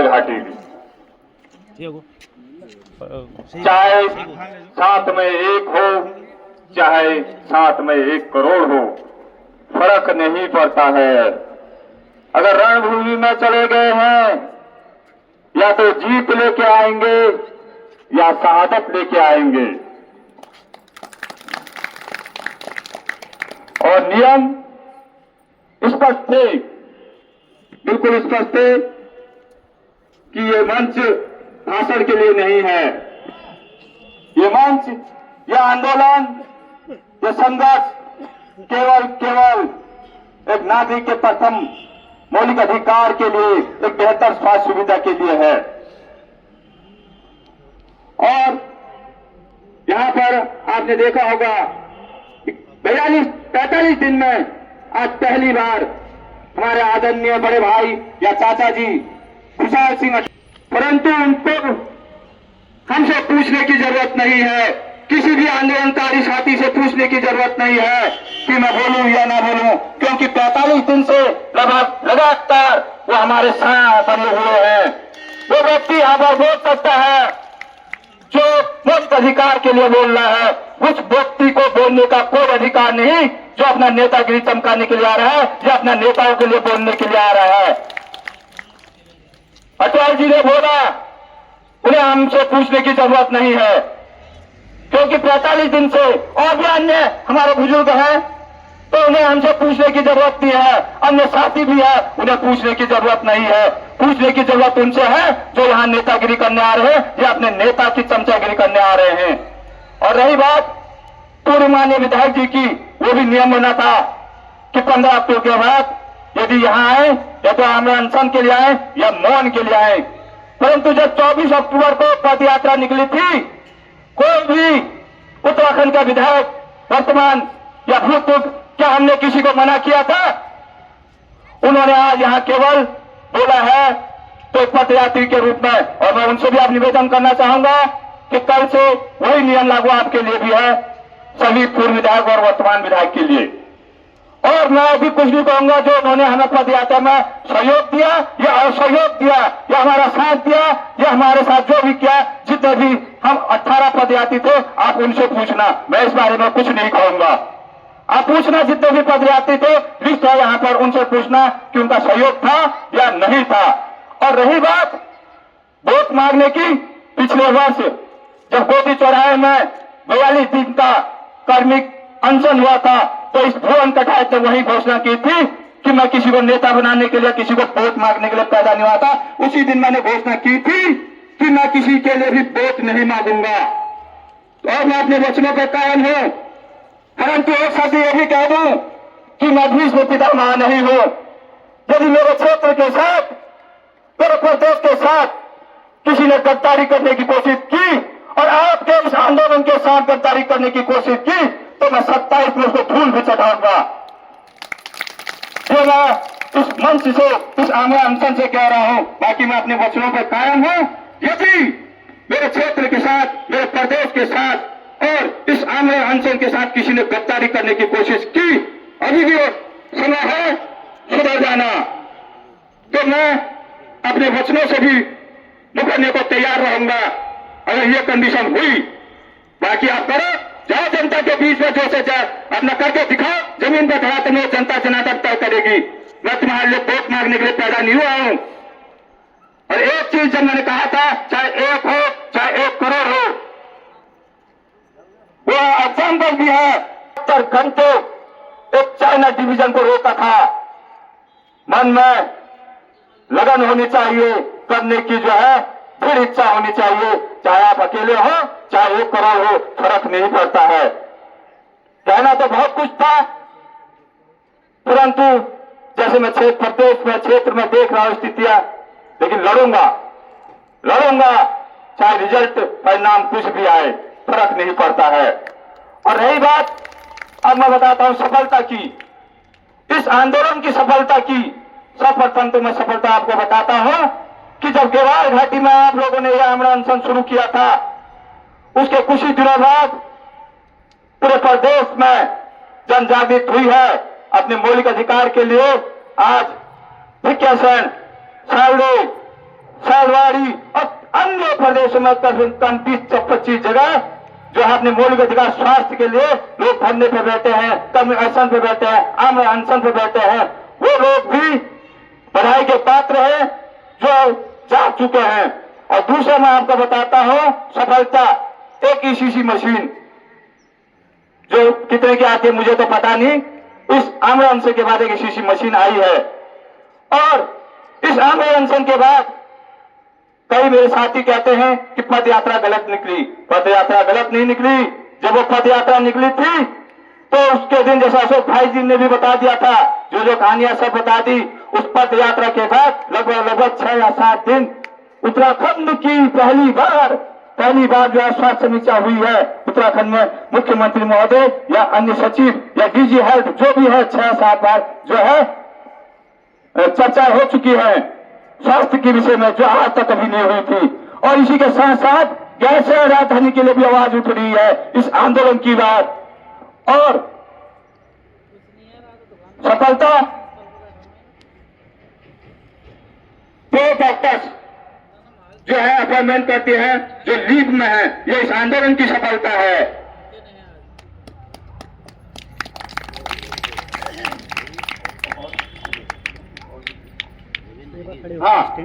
गेवाड़ घाटी भी। चाहे साथ में एक हो, चाहे साथ में 1 करोड़ हो, फर्क नहीं पड़ता है। अगर रणभूमि में चले गए हैं, या तो जीत लेके आएंगे या शहादत लेके आएंगे। और नियम स्पष्ट थे, बिल्कुल स्पष्ट थे कि ये मंच भाषण के लिए नहीं है। ये मंच, यह आंदोलन, यह संघर्ष केवल एक नागरिक के प्रथम मौलिक अधिकार के लिए, एक बेहतर स्वास्थ्य सुविधा के लिए है। और यहां पर आपने देखा होगा 42-45 दिन में आज पहली बार हमारे आदरणीय बड़े भाई या चाचा जी खुशहाल सिंह, परंतु उनको हमसे पूछने की जरूरत नहीं है, किसी भी आंदोलनकारी साथी से पूछने की जरूरत नहीं है कि मैं बोलूं या ना बोलूं, क्योंकि 45 दिन से लगातार वो हमारे साथ बने हुए हैं। वो व्यक्ति यहां पर बोल सकता है जो मुक्त अधिकार के लिए बोल रहा है। उस व्यक्ति को बोलने का कोई अधिकार नहीं जो अपना नेतागिरी चमकाने के लिए आ रहा है या अपना नेताओं के लिए बोलने के लिए आ रहा है। अटल जी ने बोला, उन्हें हमसे पूछने की जरूरत नहीं है, क्योंकि 45 दिन से और भी अन्य हमारे बुजुर्ग हैं, तो उन्हें हमसे पूछने की जरूरत नहीं है। अन्य साथी भी है, उन्हें पूछने की जरूरत नहीं है। पूछने की जरूरत उनसे है जो यहाँ नेतागिरी करने आ रहे हैं या अपने नेता की चमचागिरी करने आ रहे हैं। और रही बात पूर्व माननीय विधायक जी की, वो भी नियम बना था कि 15 अक्टूबर के बाद यदि यहाँ आए या तो आमरण अनशन के लिए आए या मौन के लिए आए। परंतु जब 24 अक्टूबर को पद यात्रा निकली थी, कोई भी उत्तराखंड का विधायक वर्तमान या भूतपूर्व, क्या हमने किसी को मना किया था? उन्होंने आज यहाँ केवल बोला है तो पदयात्री के रूप में। और मैं उनसे भी आप निवेदन करना चाहूंगा कि कल से वही नियम लागू आपके लिए भी है, सभी पूर्व विधायक और वर्तमान विधायक के लिए। और मैं अभी कुछ भी कहूंगा जो उन्होंने हमें पद यात्रा में सहयोग दिया या असहयोग दिया या हमारा साथ दिया या हमारे साथ जो भी किया, जितने भी हम 18 पदयात्री थे, आप उनसे पूछना, मैं इस बारे में कुछ नहीं कहूंगा। आप पूछना जितने भी पदयात्री थे, लिस्ट है यहाँ पर, उनसे पूछना कि उनका सहयोग था या नहीं था। और रही बात वोट मांगने की, पिछले वर्ष जब गोदी चौराहे में 42 दिन का कार्मिक अनशन हुआ था, तो इस भुवन कटायत ने वही घोषणा की थी कि मैं किसी को नेता बनाने के लिए, किसी को वोट मांगने के लिए पैदा नहीं हुआ था। उसी दिन मैंने घोषणा की थी कि मैं किसी के लिए भी वोट नहीं मांगूंगा। और मैं अपने वचनों पर कायम हूं। परंतु एक साथ ये भी कह दूं कि मैं भीष्म पितामह नहीं हूं। यदि मेरे क्षेत्र के साथ, मेरे प्रदेश के साथ किसी ने गद्दारी करने की कोशिश की और आपके इस आंदोलन के साथ गद्दारी करने की कोशिश की, तो मैं 27 में उसको धूल भी चढ़ाऊंगा। ये मैं इस मंच से, इस आमरण अनशन से कह रहा हूं। बाकी मैं अपने वचनों पर कायम हूं। यदि मेरे क्षेत्र के साथ, मेरे प्रदेश के साथ और इस आमरण अनशन के साथ किसी ने गद्दारी करने की कोशिश की, अभी भी समय है सुधर जाना, तो मैं अपने वचनों से भी मुकरने को तैयार रहूंगा अगर ये कंडीशन हुई। बाकी आप करो, जाओ जनता के बीच में, जो से जाए अपना करके दिखाओ, जमीन पर खड़ा तुम्हें जनता जनार्दन तय करेगी। मैं तुम्हारे लिए वोट मांगने के लिए पैदा नहीं हुआ हूं। और एक चीज जब मैंने कहा था, चाहे 1 हो चाहे 1 करोड़ हो, वो एग्जाम्पल भी है। 70 घंटे एक चाइना डिवीजन को रोका था। मन में लगन होनी चाहिए, करने की जो है फिर इच्छा होनी चाहिए। चाहे आप अकेले हो चाहे 1 करोड़ हो, फर्क नहीं पड़ता है। कहना तो बहुत कुछ था, परंतु जैसे मैं प्रदेश में, क्षेत्र में देख रहा हूं स्थितियां, लेकिन लड़ूंगा, चाहे रिजल्ट परिणाम कुछ भी आए, फर्क नहीं पड़ता है। और रही बात, अब मैं बताता हूं सफलता की, इस आंदोलन की सफलता की। सर्वप्रथम तो मैं सफलता आपको बताता हूं कि जब गेवाड़ घाटी में आप लोगों ने यह आमरण अनशन शुरू किया था, उसके कुछ ही दिनों बाद पूरे प्रदेश में जन जागृति हुई है अपने मौलिक अधिकार के लिए। आज भिक्षासन, सैलरी समय 30-25 जगह जो है अपने मौलिक अधिकार स्वास्थ्य के लिए लोग धरने पे बैठे हैं, अनशन पे बैठे हैं, आम अनशन पे बैठे हैं, वो लोग भी बधाई के पात्र हैं जो जा चुके हैं। और दूसरा मैं आपको बताता हूं सफलता, एक ईसीसी मशीन जो कितने की आती है मुझे तो पता नहीं, इस आमरण अनशन के बाद एक ईसीसी मशीन आई है। और इस आमरण अनशन के बाद कई मेरे साथी कहते हैं कि पद यात्रा गलत निकली। पद यात्रा गलत नहीं निकली। जब वो पद यात्रा निकली थी तो उसके दिन, जैसा अशोक भाई जी ने भी बता दिया था, जो कहानियां सब बता दी, उस पद यात्रा के बाद लगभग 6 या 7 दिन उत्तराखंड की पहली बार जो है स्वास्थ्य समीक्षा हुई है। उत्तराखंड में मुख्यमंत्री महोदय या अन्य सचिव या डीजी हेल्थ जो भी है 6-7 बार जो है चर्चा हो चुकी है स्वास्थ्य के विषय में, जो आज तक कभी नहीं हुई थी। और इसी के साथ साथ गैस राजधानी के लिए भी आवाज उठ रही है इस आंदोलन की बात। और सफलता प्रो डॉक्टर्स जो है अपॉइंटमेंट करते हैं, जो लीव में है, ये इस आंदोलन की सफलता है। हाँ।